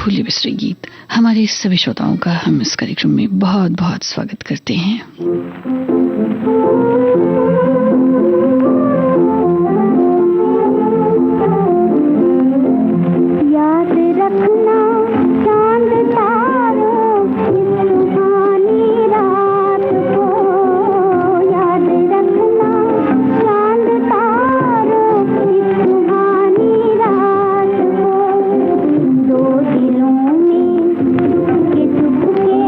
भूले बिसरे गीत। हमारे सभी श्रोताओं का हम इस कार्यक्रम में बहुत बहुत स्वागत करते हैं। याद रखना चांद तारों की सुहानी रात को, याद रखना चांद तारों की सुहानी रात को। दो दिलों में चुपके चुपके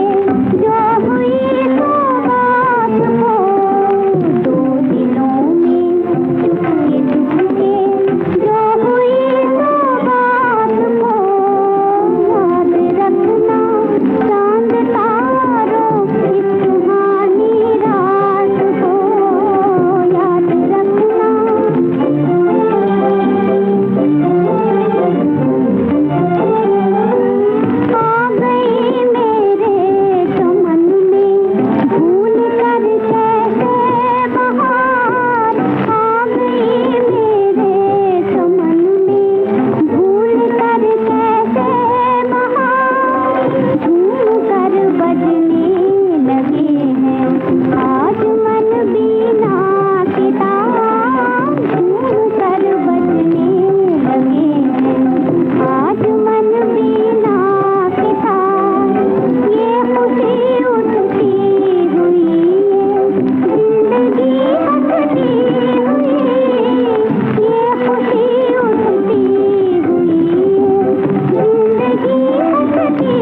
जो हुई सो बात को, दो दिलों में चुपके चुपके जो हुई सो बात को। याद रखना चांद तारों की सुहानी रात को, याद रखना। आ गई मेरे चमन में भूल कर कैसे बहार, आ गई मेरे चमन में भूल कर कैसे बहार। झूम कर बजने लगे हैं आज मन बीना के तार, झूम कर बजने लगे हैं आज मन बीना के तार। ये खुशी उठती हुई जिंदगी हंसती हुई, ये खुशी उठती हुई जिंदगी हंसती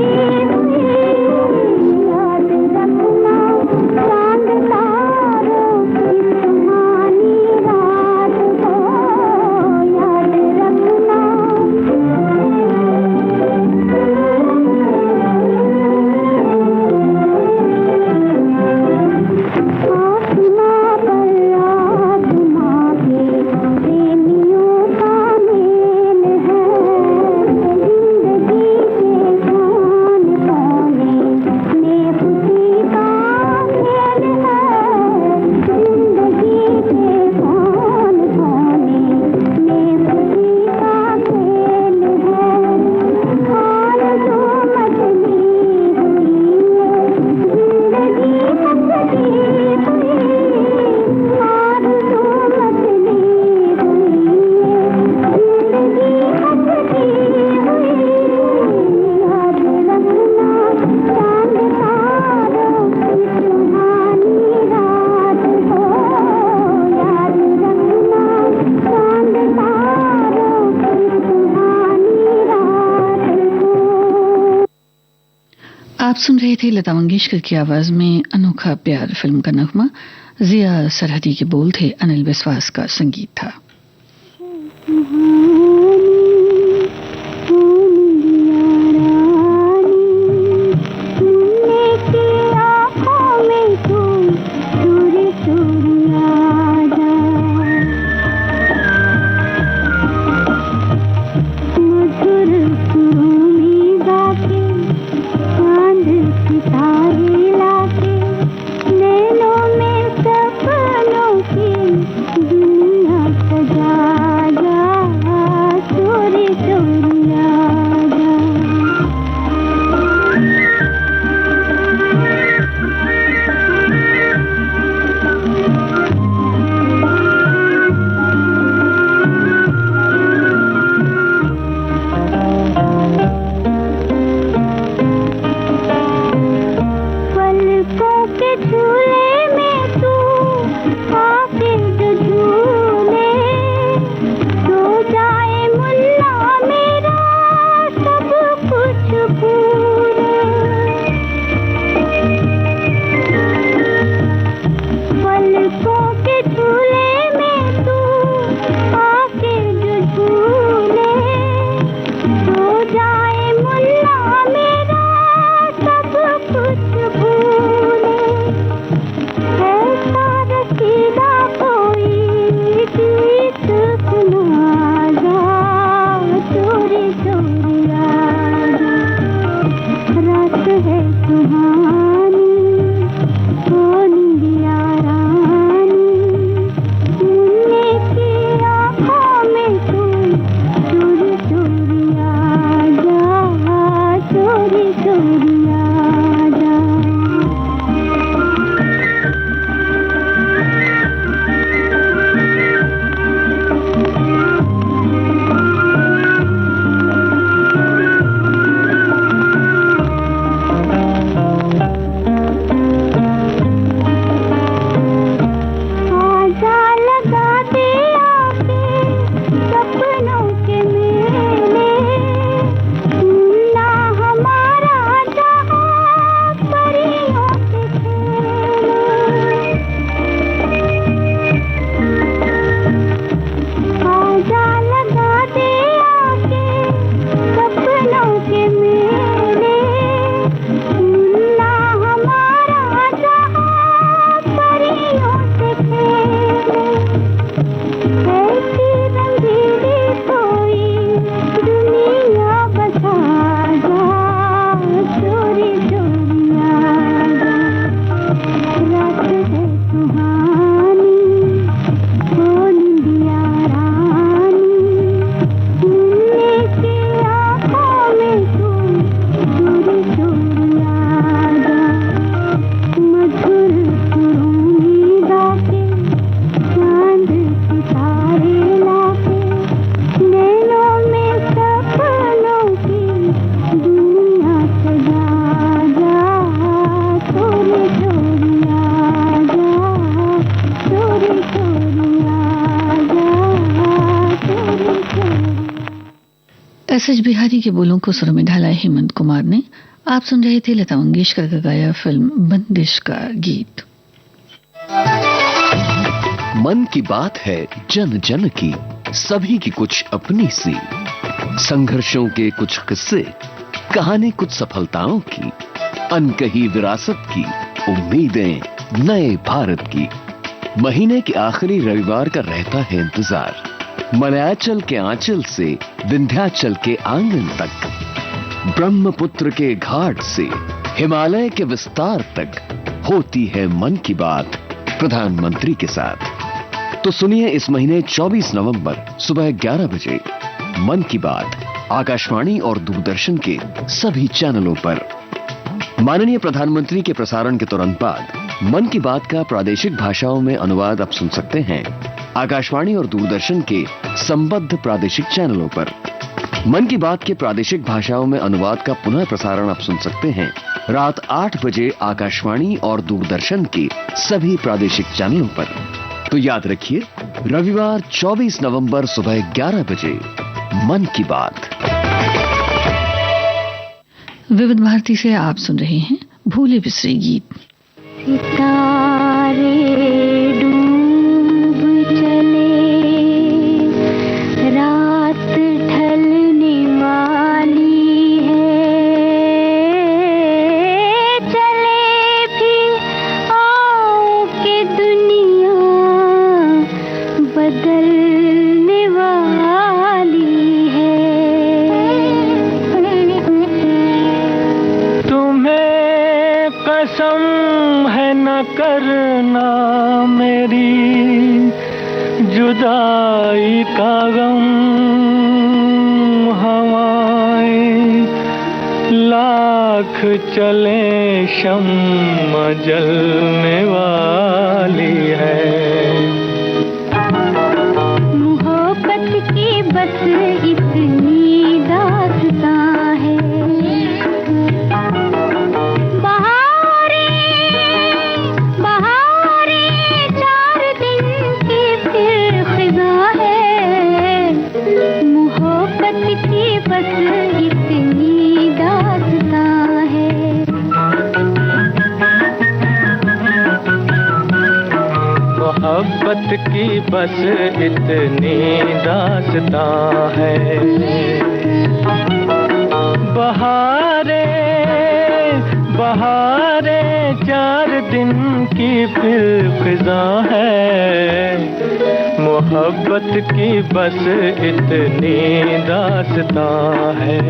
हुई। याद रखना चांद तारों की सुहानी रात को, याद रखना। आसमां पर आसमां के प्रेमियों का मेल है, जिंदगी के कोने कोने में खुशी का खेल है, जिंदगी के कोने कोने में खुशी का खेल है। आरज़ू मचली हुई जिंदगी हंसती हुई, आरज़ू मचली हुई जिंदगी हंसती हुई। याद रखना चांद तारों की सुहानी रात को, याद रखना चांद तारों की सुहानी रात को। आप सुन रहे थे लता मंगेशकर की आवाज में अनोखा प्यार फिल्म का नगमा। जिया सरहदी के बोल थे, अनिल विश्वास का संगीत था। चांद सितारे लाके नैनों में सपनों की दुनिया सजा जा, चोरी चोरी आ जा। पलकों के झूले में तू आके जो झूले, सो जाए मुल्ला मेरा सब कुछ भूले। पलकों के झूले में तू आके जो झूले, सो जाए मुल्ला मेरा सब कुछ भूले। ऐसा रसीदा कोई गीत सुना जा, चोरी चोरी आ जा। रात है सुहानी ओ निंदिया रानी, मुन्ने की आँखों में तू चोरी चोरी आ जा, एस बिहारी के बोलों को सुर में ढाला हेमंत कुमार ने। आप सुन रहे थे लता मंगेशकर का गाया फिल्म बंदिश का गीत। मन की बात है जन जन की, सभी की कुछ अपनी सी, संघर्षों के कुछ किस्से, कहानी कुछ सफलताओं की, अनकही विरासत की, उम्मीदें नए भारत की। महीने के आखिरी रविवार का रहता है इंतजार, मलयाचल के आंचल से विंध्याचल के आंगन तक, ब्रह्मपुत्र के घाट से हिमालय के विस्तार तक होती है मन की बात प्रधानमंत्री के साथ। तो सुनिए इस महीने 24 नवंबर सुबह 11 बजे मन की बात आकाशवाणी और दूरदर्शन के सभी चैनलों पर। माननीय प्रधानमंत्री के प्रसारण के तुरंत बाद मन की बात का प्रादेशिक भाषाओं में अनुवाद आप सुन सकते हैं आकाशवाणी और दूरदर्शन के संबद्ध प्रादेशिक चैनलों पर। मन की बात के प्रादेशिक भाषाओं में अनुवाद का पुनः प्रसारण आप सुन सकते हैं रात 8 बजे आकाशवाणी और दूरदर्शन के सभी प्रादेशिक चैनलों पर। तो याद रखिए, रविवार 24 नवंबर सुबह 11 बजे मन की बात। विविध भारती से आप सुन रहे हैं भूले बिसरे गीत। सितारे डूब चले, रात ढलने वाली है, चले भी आओ के दुनिया बदलने वाली है। तुम्हें कसम है न करना मेरी जुदाई का गम, हवाएं लाख चले शम्मा जलने वाली है। मोहब्बत की बस इतनी दास्तां है, मोहब्बत की बस इतनी दास्तां है। बहारे बहारे 4 दिन की फिर खिज़ा है, मोहब्बत की बस इतनी दास्तां है।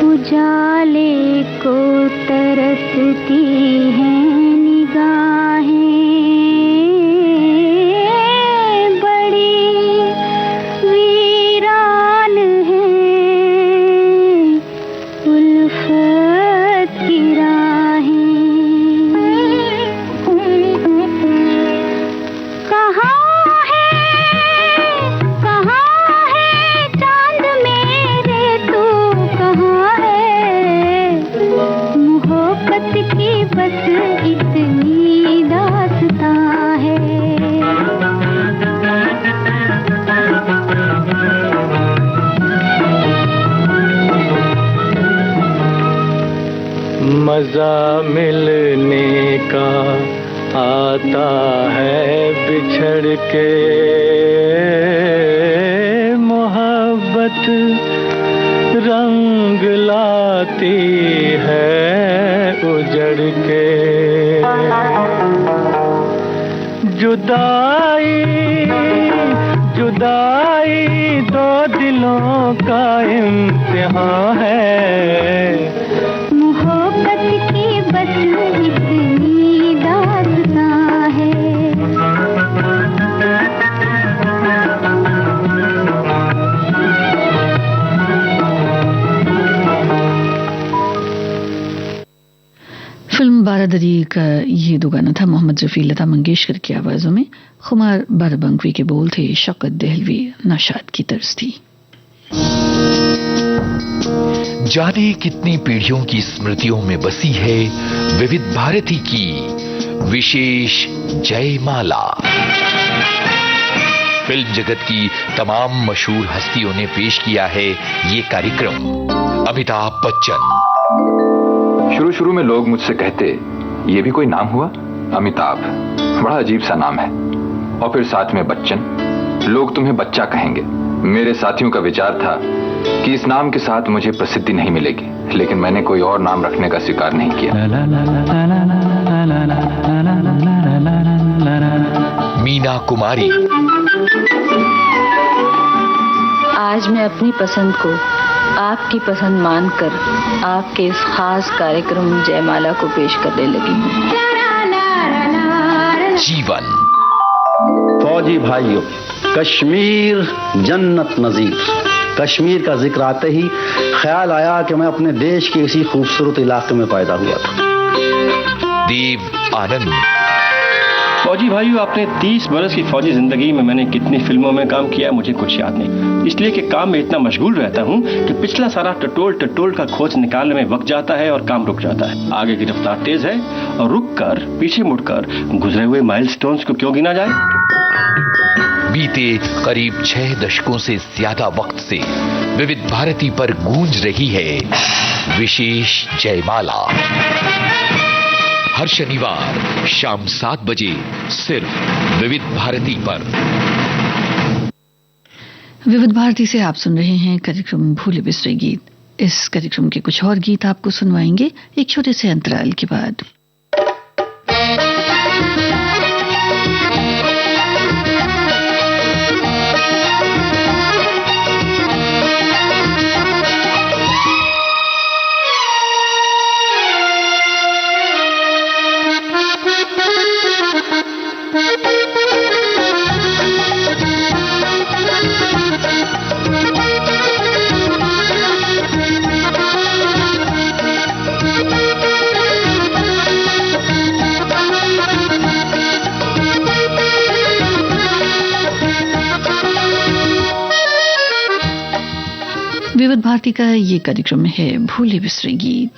उजाले को तरसती हैं निगाहें, बड़ी वीरान हैं उल्फत की राहें। कहाँ है चांद मेरे, तू कहाँ है? मोहब्बत की बस इतनी दास्तां है। मजा मिलने का आता है बिछड़ के, मोहब्बत रंग लाती है उजड़ के। जुदाई जुदाई दो दिलों का इम्तिहान है, मोहब्बत की बस इतनी दास्तां है। फिल्म बारादरी का ये दो गाना था मोहम्मद रफी लता मंगेशकर की आवाजों में। खुमार बाराबंकवी के बोल थे, शौकत दहलवी नशाद की तर्ज थी। जाने कितनी पीढ़ियों की स्मृतियों में बसी है विविध भारती की विशेष जयमाला। फिल्म जगत की तमाम मशहूर हस्तियों ने पेश किया है ये कार्यक्रम। अमिताभ बच्चन। शुरू में लोग मुझसे कहते, ये भी कोई नाम हुआ? अमिताभ, बड़ा अजीब सा नाम है। और फिर साथ में बच्चन, लोग तुम्हें बच्चा कहेंगे। मेरे साथियों का विचार था कि इस नाम के साथ मुझे प्रसिद्धि नहीं मिलेगी, लेकिन मैंने कोई और नाम रखने का स्वीकार नहीं किया। मीना कुमारी। आज मैं अपनी पसंद को आपकी पसंद मानकर आपके इस खास कार्यक्रम जयमाला को पेश करने लगी हूँ। जीवन। फौजी भाइयों, कश्मीर जन्नत नजीर। कश्मीर का जिक्र आते ही ख्याल आया कि मैं अपने देश के इसी खूबसूरत इलाके में पैदा हुआ था। देव आनंद। फौजी भाइयों, अपने 30 बरस की फौजी जिंदगी में मैंने कितनी फिल्मों में काम किया मुझे कुछ याद नहीं, इसलिए कि काम में इतना मशगूल रहता हूँ कि पिछला सारा टटोल का खोज निकालने में वक्त जाता है और काम रुक जाता है। आगे की रफ्तार तेज है और रुक कर पीछे मुड़कर गुजरे हुए माइलस्टोन्स को क्यों गिना जाए। बीते करीब 6 दशकों से ज्यादा वक्त से विविध भारती पर गूंज रही है विशेष जयमाला। हर शनिवार शाम 7 बजे सिर्फ विविध भारती पर। विविध भारती से आप सुन रहे हैं कार्यक्रम भूले बिसरे गीत। इस कार्यक्रम के कुछ और गीत आपको सुनवाएंगे एक छोटे से अंतराल के बाद। विविध भारती का ये कार्यक्रम है भूले बिसरे गीत।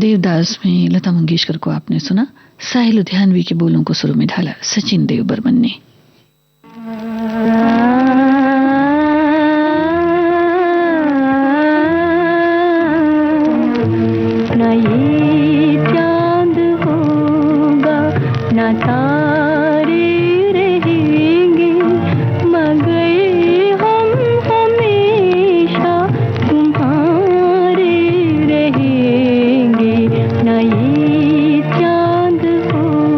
देवदास में लता मंगेशकर को आपने सुना, साहिल लुधियानवी के बोलों को सुर में ढाला सचिन देव बर्मन ने। ना ये चांद होगा ना तारे रहेंगे, मगर हम हमेशा तुम्हारे रहेंगे। ना ये चांद होगा।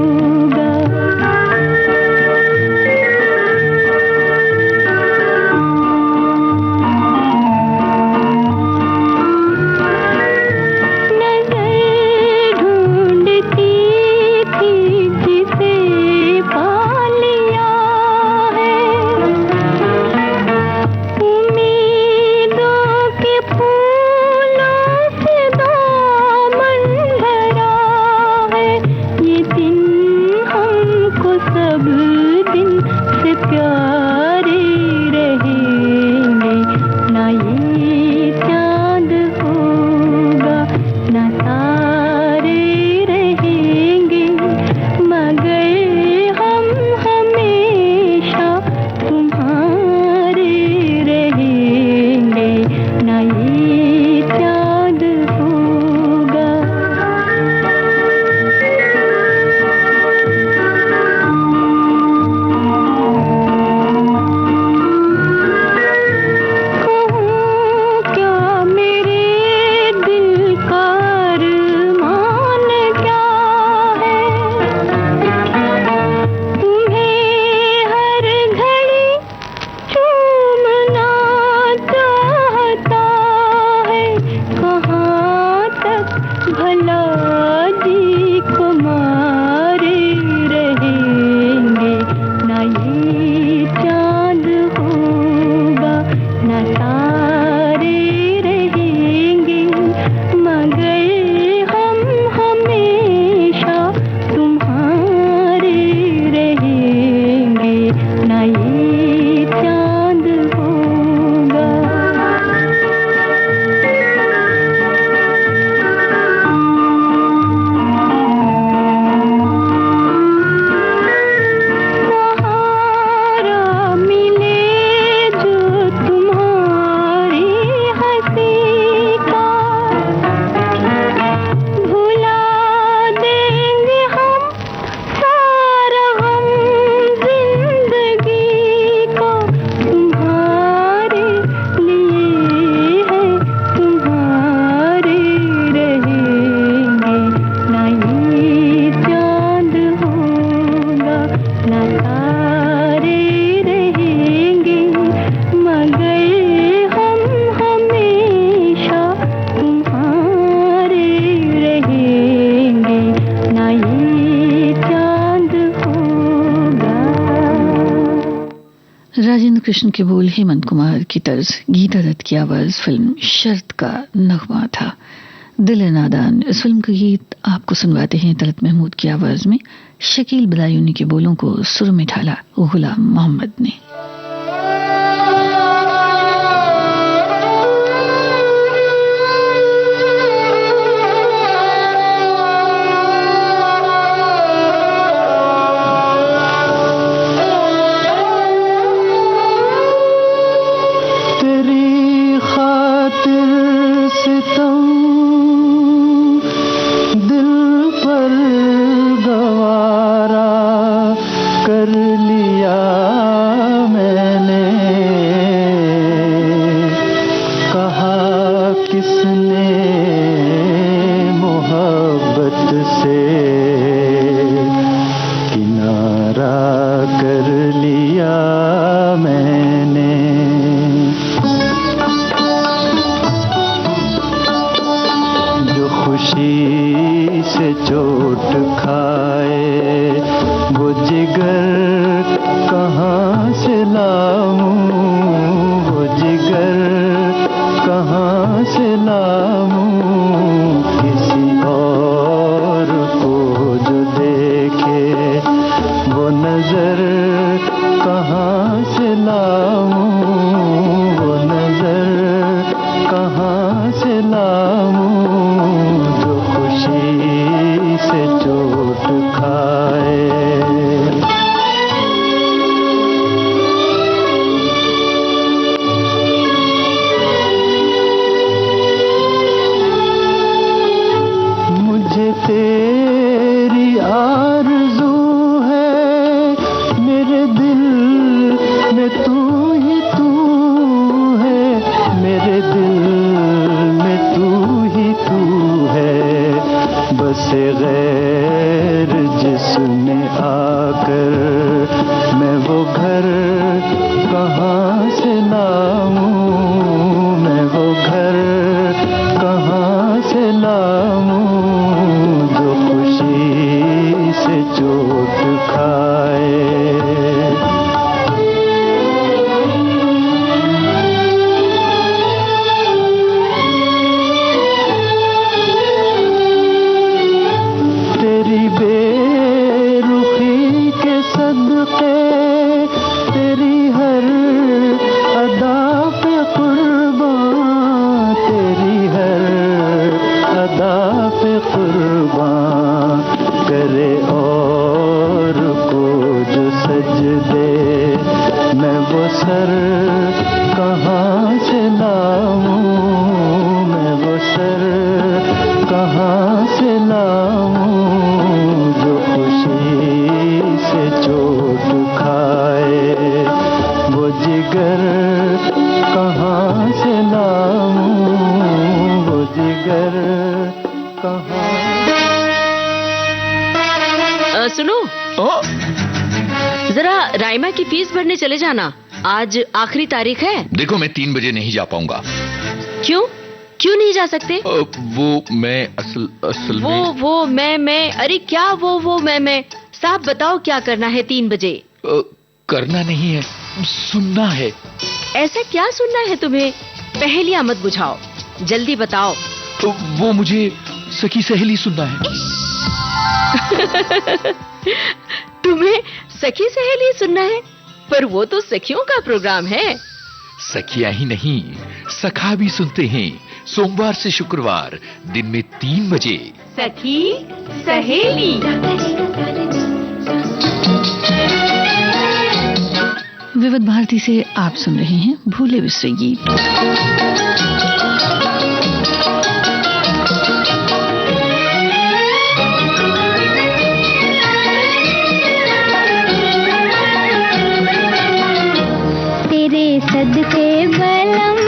राजेंद्र कृष्ण के बोल, हेमंत कुमार की तर्ज, गीता दत्त की आवाज, फिल्म शर्त का नगमा था। दिल ए नादान, इस फिल्म का गीत आपको सुनवाते हैं तलत महमूद की आवाज में, शकील बदायूनी के बोलों को सुर में ढाला गुलाम मोहम्मद ने। कहाँ से लाऊं जो खुशी में तू ही तू है, मेरे दिल में तू ही तू है। बस गैर जिसने आकर मैं वो घर कहाँ से लाऊं, मैं वो घर कहाँ से लाऊं, जो खुशी से चोट खाए। तेरी बेरुखी के सदके, तेरी हर अदा पे कुर्बान, तेरी हर अदा पे कुर्बान, करे और को जो सजदे, मैं वो सर कहाँ से लाऊं, मैं वो सर कहाँ से लाऊं, जो खुशी से चोट खाए। वो जिगर कहाँ से लाऊं, वो जिगर कहाँ। सुनो, जरा राइमा की फीस भरने चले जाना, आज आखिरी तारीख है। देखो मैं 3 बजे नहीं जा पाऊंगा। क्यों क्यों नहीं जा सकते? वो मैं असल में वो मैं अरे क्या वो मैं साहब बताओ क्या करना है 3 बजे? करना नहीं है, सुनना है। ऐसा क्या सुनना है तुम्हें? पहेलियां मत बुझाओ, जल्दी बताओ। वो मुझे सखी सहेली सुनना है। तुम्हें सखी सहेली सुनना है? पर वो तो सखियों का प्रोग्राम है। सखियां ही नहीं, सखा भी सुनते हैं, सोमवार से शुक्रवार दिन में 3 बजे। सखी सहेली। विविध भारती से आप सुन रहे हैं भूले बिसरे गीत। तेरे सदके बलम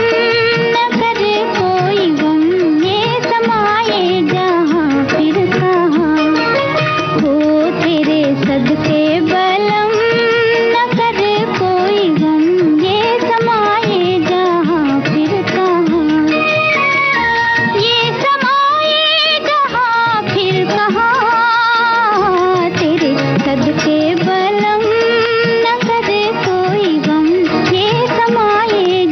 न करे कोई गम, ये समाए जहाँ फिर कहाँ हो। तेरे सदके बलम न करे कोई गम, ये समाए जहाँ फिर कहाँ, ये समाए जहाँ फिर कहाँ। तेरे सदके बलम न करे कोई गम, ये समाए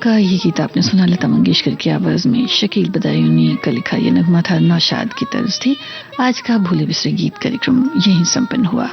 का ये गीत आपने सुना लता मंगेशकर की आवाज में। शकील बदायूनी का लिखा ये नगमा था, नौशाद की तर्ज थी। आज का भूले बिसरे गीत कार्यक्रम यहीं संपन्न हुआ।